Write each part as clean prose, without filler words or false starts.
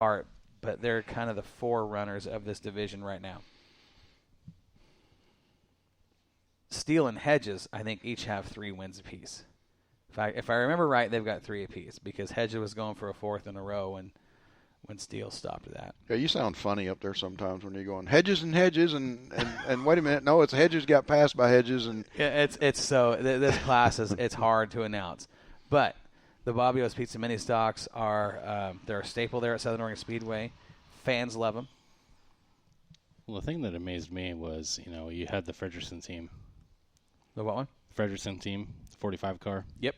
are, but they're kind of the forerunners of this division right now. Steele and Hedges, I think, each have 3 wins apiece. If I remember right, they've got 3 apiece because Hedges was going for a 4th in a row when Steele stopped that. Yeah, you sound funny up there sometimes when you're going Hedges and wait a minute, no, it's Hedges got passed by Hedges and yeah, it's so this class it's hard to announce, but the Bobby O's Pizza Mini Stocks are they're a staple there at Southern Oregon Speedway. Fans love them. Well, the thing that amazed me was you had the Frederickson team. The what one? Frederickson team, 45 car. Yep.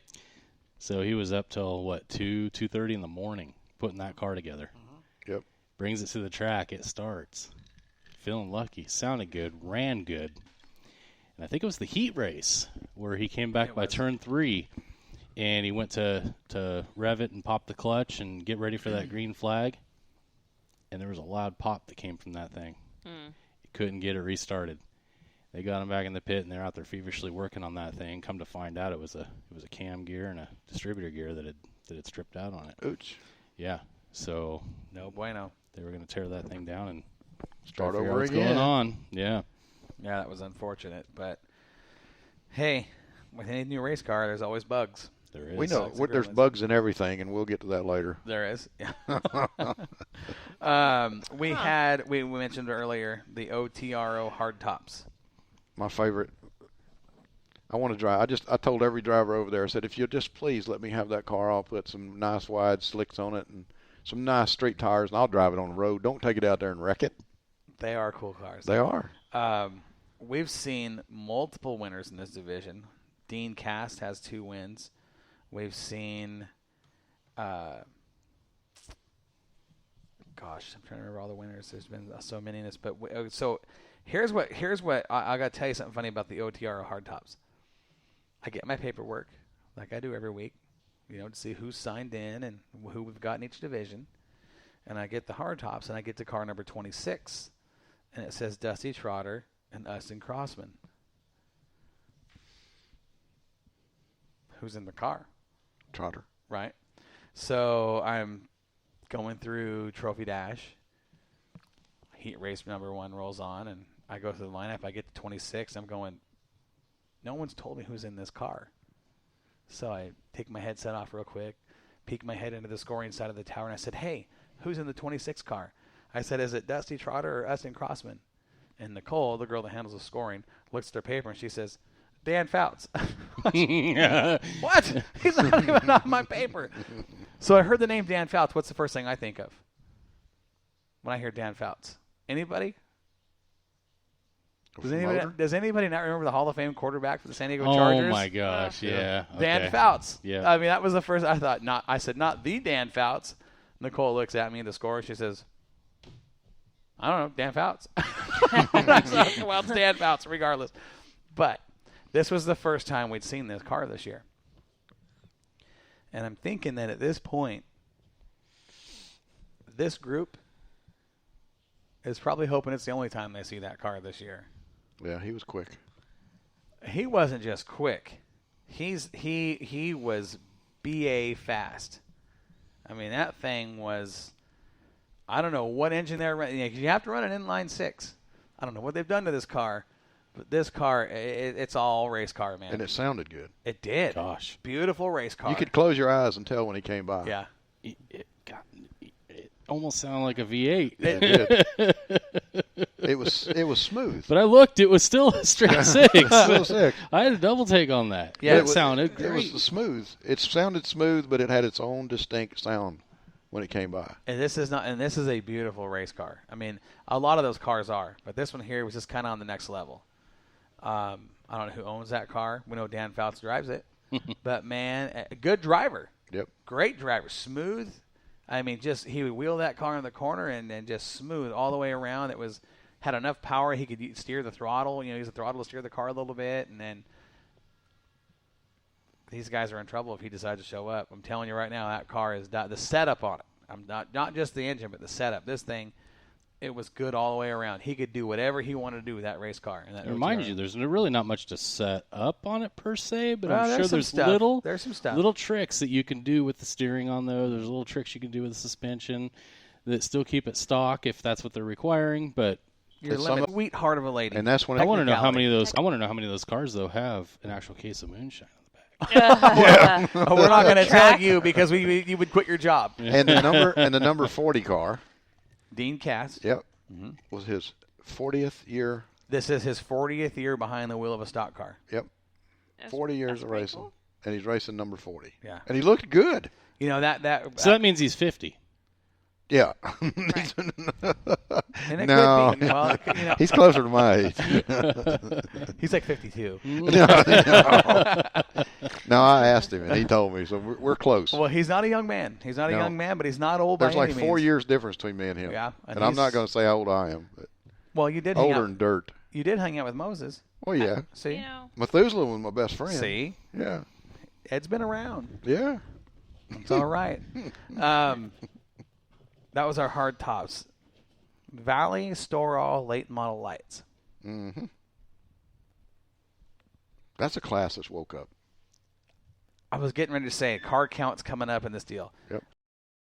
So he was up till 2:30 in the morning putting that car together. Mm-hmm. Yep. Brings it to the track. It starts. Feeling lucky. Sounded good. Ran good. And I think it was the heat race where he came back by turn 3, and he went to rev it and pop the clutch and get ready for that green flag. And there was a loud pop that came from that thing. He couldn't get it restarted. They got him back in the pit, and they're out there feverishly working on that thing. Come to find out, it was a cam gear and a distributor gear that had stripped out on it. Ooch. Yeah. So no bueno. They were going to tear that thing down and start over what's again. Going on? Yeah. Yeah, that was unfortunate, but hey, with any new race car, there's always bugs. There is. We know there's bugs in everything, and we'll get to that later. There is. We mentioned earlier the OTRO hard tops. My favorite. I want to drive. I told every driver over there, I said, if you'll just please let me have that car, I'll put some nice wide slicks on it and some nice street tires, and I'll drive it on the road. Don't take it out there and wreck it. They are cool cars. They are. We've seen multiple winners in this division. Dean Cast has 2 wins. We've seen, I'm trying to remember all the winners. There's been so many in this, but so here's what I got to tell you something funny about the OTR hardtops. I get my paperwork like I do every week, to see who's signed in and who we've got in each division, and I get the hardtops and I get to car number 26, and it says Dusty Trotter and Ustin Crossman. Who's in the car? Trotter. Right. So I'm going through Trophy Dash. Heat race number 1 rolls on, and I go through the lineup. I get to 26. I'm going, no one's told me who's in this car. So I take my headset off real quick, peek my head into the scoring side of the tower, and I said, hey, who's in the 26 car? I said, is it Dusty Trotter or Ustin Crossman? And Nicole, the girl that handles the scoring, looks at her paper, and she says, Dan Fouts. What? He's not even on my paper. So I heard the name Dan Fouts. What's the first thing I think of when I hear Dan Fouts? Anybody? Does anybody not remember the Hall of Fame quarterback for the San Diego Chargers? Oh my gosh, yeah. Dan Fouts. Yeah. I mean, that was the first I thought. I said not the Dan Fouts. Nicole looks at me, the score. She says, I don't know, Dan Fouts. Well, it's Dan Fouts regardless. But this was the first time we'd seen this car this year. And I'm thinking that at this point, this group is probably hoping it's the only time they see that car this year. Yeah, he was quick. He wasn't just quick. He was BA fast. I mean, that thing was, I don't know what engine they're running. You have to run an inline 6. I don't know what they've done to this car. But this car, it's all race car, man. And it sounded good. It did. Gosh. Beautiful race car. You could close your eyes and tell when he came by. Yeah. It almost sounded like a V8. It did. It was smooth. But I looked, it was still a straight 6. Still 6. I had a double take on that. Yeah, it sounded great. It was smooth. It sounded smooth, but it had its own distinct sound when it came by. And this is a beautiful race car. I mean, a lot of those cars are, but this one here was just kind of on the next level. I don't know who owns that car. We know Dan Fouts drives it. But, man, a good driver. Yep. Great driver. Smooth. I mean, just he would wheel that car in the corner and just smooth all the way around. It had enough power he could steer the throttle. Use the throttle to steer the car a little bit. And then these guys are in trouble if he decides to show up. I'm telling you right now, that car is the setup on it. I'm not just the engine, but the setup. This thing, it was good all the way around. He could do whatever he wanted to do with that race car. And that Remind you, there's really not much to set up on it per se, but I'm sure there's some stuff. Little tricks that you can do with the steering on there. There's little tricks you can do with the suspension. that still keep it stock if that's what they're requiring. But Your Some limit, of- sweet heart of a lady. And that's when I want to know how Technicality. many of those. I want to know how many of those cars though have an actual case of moonshine on the back. Yeah. Oh, we're not going to tell Track. you because you would quit your job. and the number 40 car. Dean Cass. Yep, was his 40th year. This is his 40th year behind the wheel of a stock car. Yep, 40 years That's of pretty racing, cool. and he's racing number 40. Yeah. And he looked good. You know that. So that means he's 50. Yeah. Right. and it No. could be. Well, it could, He's closer to my age. he's like 52. No, I asked him, and he told me, so we're close. Well, he's not a young man. He's not a No. young man, but he's not old There's by like any 4 means. years difference between me and him. Yeah, and I'm not he's- going to say how old I am, but Well, you did hang older out. than dirt. You did hang out with Moses. Well, yeah. See, You know, Methuselah was my best friend. see, Yeah. Ed's been around. Yeah. It's all right. That was our hard tops. Valley Store-All late model lights. Mm-hmm. That's a class that's woke up. I was getting ready to say car count's coming up in this deal. Yep.